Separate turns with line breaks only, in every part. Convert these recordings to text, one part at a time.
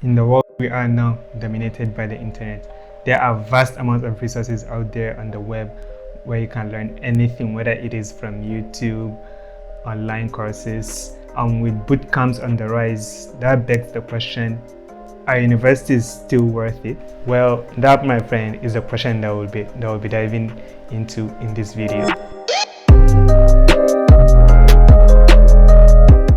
In the world we are now, dominated by the internet, there are vast amounts of resources out there on the web where you can learn anything, whether it is from YouTube, online courses. With boot camps on the rise, that begs the question, are universities still worth it? Well, that, my friend, is a question that we'll be diving into in this video.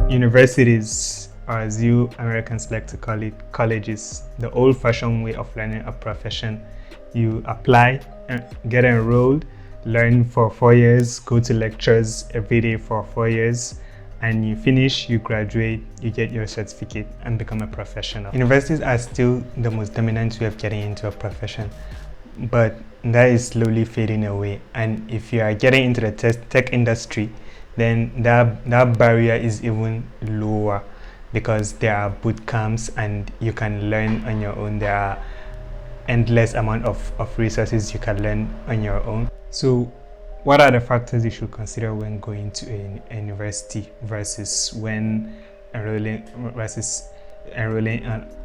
Universities, or as you Americans like to call it, colleges, the old-fashioned way of learning a profession. You apply, get enrolled, learn for 4 years, go to lectures every day for 4 years, and you finish, you graduate, you get your certificate and become a professional. Universities are still the most dominant way of getting into a profession, but that is slowly fading away. And if you are getting into the tech industry, then that barrier is even lower because there are boot camps and you can learn on your own. There are endless amount of resources you can learn on your own. So what are the factors you should consider when going to a university versus when enrolling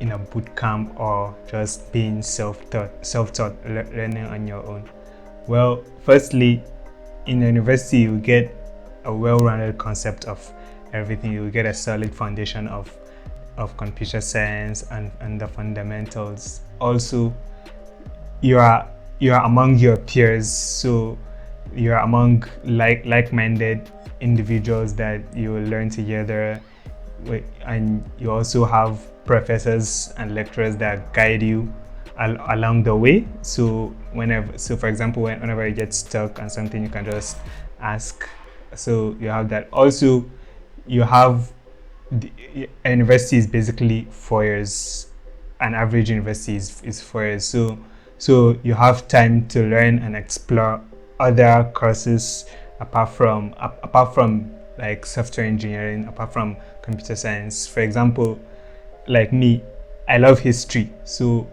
in a boot camp or just being self-taught learning on your own? Well, firstly, in a university you get a well-rounded concept of everything. You get a solid foundation of computer science and the fundamentals. Also, you are among your peers, so you are among like-minded individuals that you will learn together, and you also have professors and lecturers that guide you along the way. So for example, whenever you get stuck on something, you can just ask. So you have that. Also, you have a university is basically 4 years. An average university is 4 years. So you have time to learn and explore other courses apart from like software engineering, apart from computer science. For example, like me, I love history. So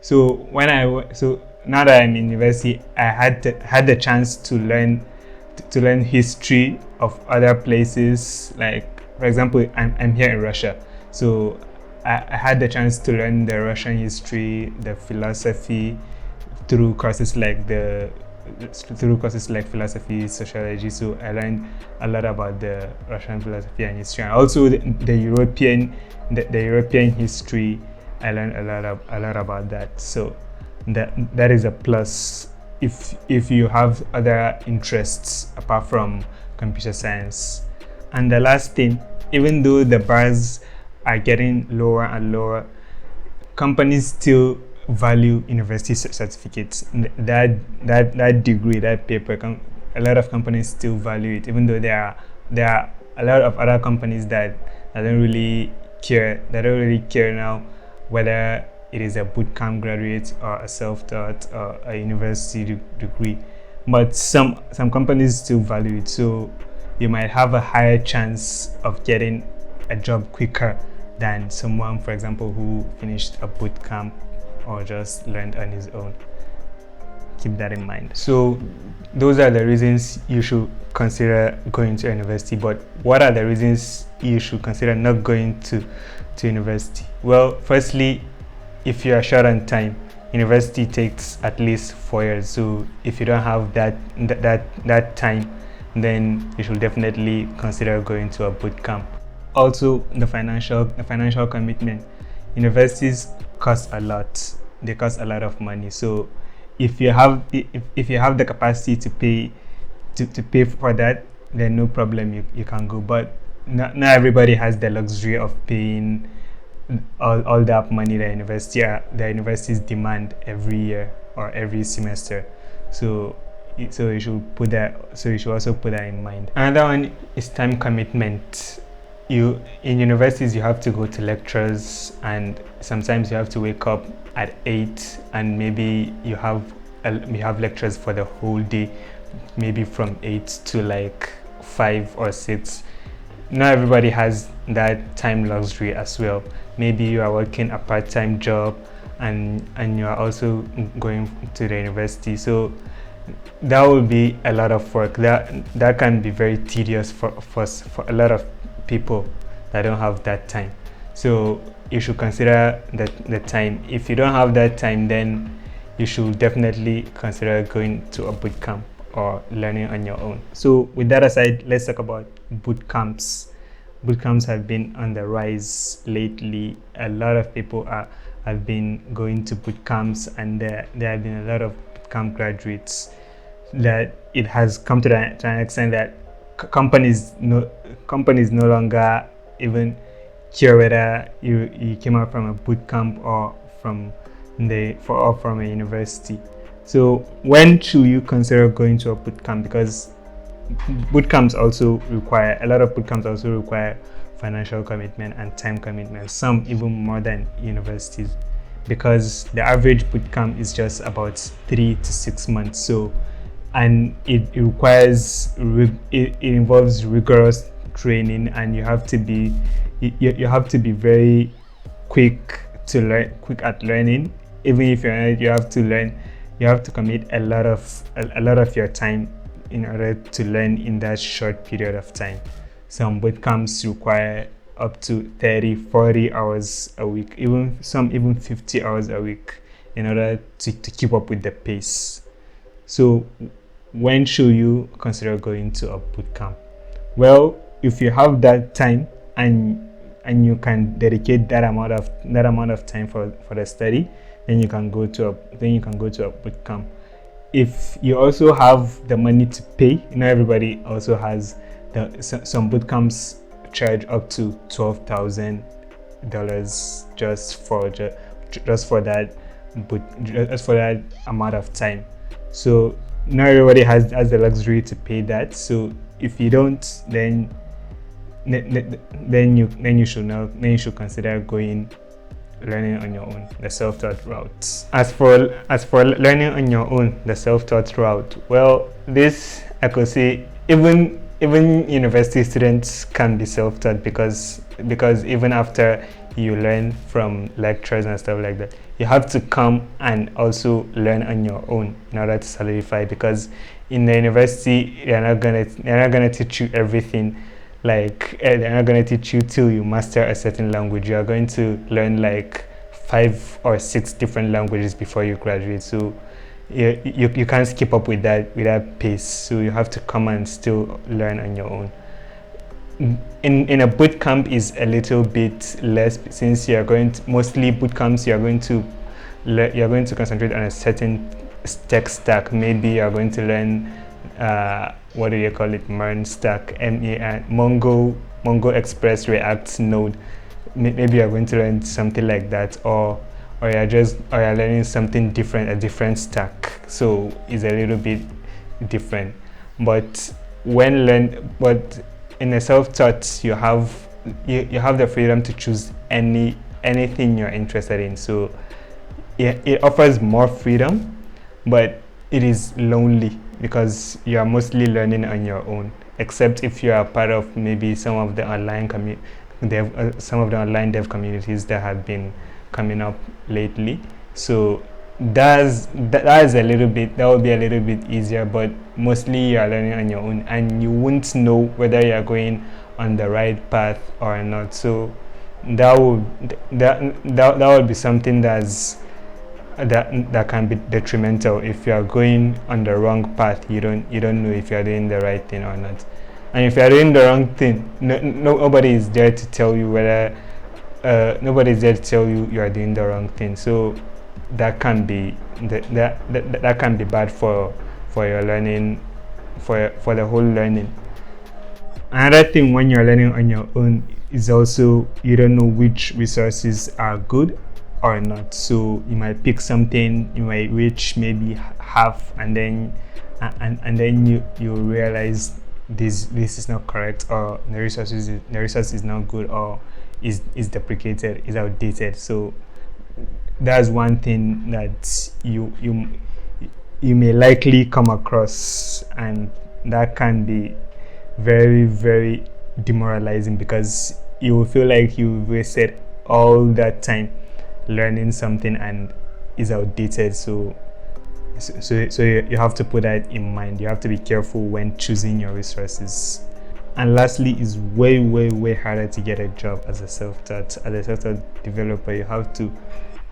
now that I'm in university, I had the chance to learn history of other places. Like, for example, I'm here in Russia, so I had the chance to learn the Russian history, the philosophy, through courses like philosophy, sociology. So I learned a lot about the Russian philosophy and history, and also the European history. I learned a lot about that. So that is a plus if you have other interests apart from computer science. And the last thing, even though the bars are getting lower and lower, companies still value university certificates. That degree, that paper, a lot of companies still value it, even though there are a lot of other companies that don't really care. They don't really care now whether it is a bootcamp graduate or a self-taught or a university degree, but some companies still value it. So you might have a higher chance of getting a job quicker than someone, for example, who finished a bootcamp or just learned on his own. Keep that in mind. So those are the reasons you should consider going to university. But what are the reasons you should consider not going to university? Well, firstly, if you are short on time, university takes at least 4 years. So if you don't have that time, then you should definitely consider going to a boot camp. Also, the financial commitment. Universities cost a lot. They cost a lot of money. So if you have the capacity to pay for that, then no problem, you can go. But not everybody has the luxury of paying all that money the universities demand every year or every semester. So you should also put that in mind. Another one is time commitment. In universities, you have to go to lectures, and sometimes you have to wake up at 8, and maybe you have lectures for the whole day, maybe from 8 to like 5 or 6. Not everybody has that time luxury as well. Maybe you are working a part-time job and you are also going to the university, so that will be a lot of work. That can be very tedious for a lot of people that don't have that time. So you should consider the time. If you don't have that time, then you should definitely consider going to a boot camp or learning on your own. So with that aside, let's talk about boot camps. Boot camps have been on the rise lately. A lot of people have been going to boot camps, and there have been a lot of boot camp graduates. That it has come to an extent that companies no longer even care whether you came out from a boot camp or from a university. So when should you consider going to a boot camp? Because a lot of boot camps also require financial commitment and time commitment, some even more than universities, because the average boot camp is just about 3 to 6 months. So, and it involves rigorous training, and you have to be very quick at learning. Even if you're not, you have to commit a lot of your time in order to learn in that short period of time. Some boot camps require up to 30-40 hours a week, even 50 hours a week, in order to keep up with the pace. So when should you consider going to a boot camp? Well, if you have that time and you can dedicate that amount of time for the study, then you can go to a boot camp. If you also have the money to pay, everybody also has some boot camps charge up to $12,000 just for that amount of time. So not everybody has the luxury to pay that. So if you don't, then you should consider learning on your own, the self-taught route. As for learning on your own, the self-taught route, well, this I could say even university students can be self-taught, because even after you learn from lectures and stuff like that, you have to come and also learn on your own in order to solidify, because in the university they're not gonna teach you everything. Like they're not going to teach you till you master a certain language. You are going to learn like 5 or 6 different languages before you graduate. So you can't keep up with that pace. So you have to come and still learn on your own. In a boot camp is a little bit less, since you are going to, mostly boot camps you are going to concentrate on a certain tech stack. Maybe you are going to learn what do you call it? MERN stack, Mongo Express React Node. Maybe you're going to learn something like that, or you're learning something different, a different stack. So it's a little bit different. But in a self-taught, you have the freedom to choose anything you're interested in. So it offers more freedom, but it is lonely, because you are mostly learning on your own, except if you are part of maybe some of the online dev communities that have been coming up lately. So that will be a little bit easier, but mostly you are learning on your own, and you won't know whether you are going on the right path or not. So that would be something that can be detrimental. If you are going on the wrong path, you don't know if you are doing the right thing or not. And if you are doing the wrong thing, nobody is there to tell you whether you are doing the wrong thing. So that can be bad for your learning, for the whole learning. Another thing when you're learning on your own is also you don't know which resources are good or not. So you might pick something, you might reach maybe half, and then you realize this is not correct, or the resource is not good, or is deprecated, is outdated. So that's one thing that you may likely come across, and that can be very, very demoralizing, because you will feel like you wasted all that time learning something and is outdated. So you have to put that in mind. You have to be careful when choosing your resources. And lastly, is way harder to get a job as a self-taught developer. You have to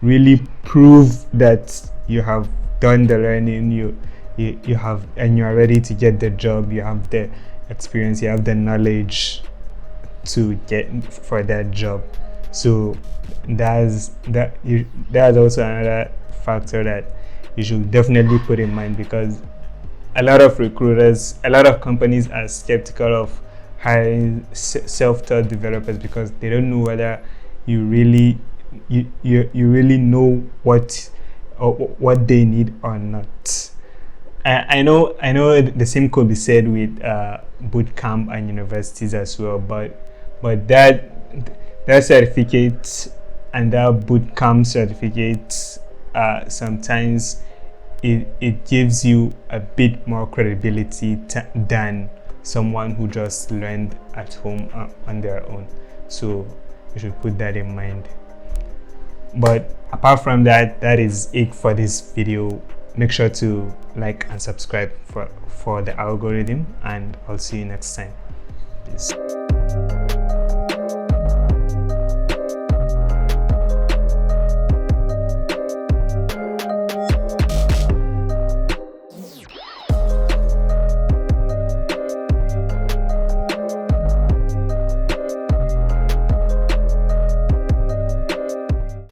really prove that you have done the learning, you have, and you are ready to get the job. You have the experience, you have the knowledge to get for that job. So that's also another factor that you should definitely put in mind, because a lot of companies are skeptical of hiring self-taught developers, because they don't know whether you really know what they need or not. I know the same could be said with bootcamp and universities as well, but that certificate and that bootcamp certificate, sometimes it gives you a bit more credibility than someone who just learned at home on their own. So you should put that in mind. But apart from that, that is it for this video. Make sure to like and subscribe for the algorithm, and I'll see you next time. Peace.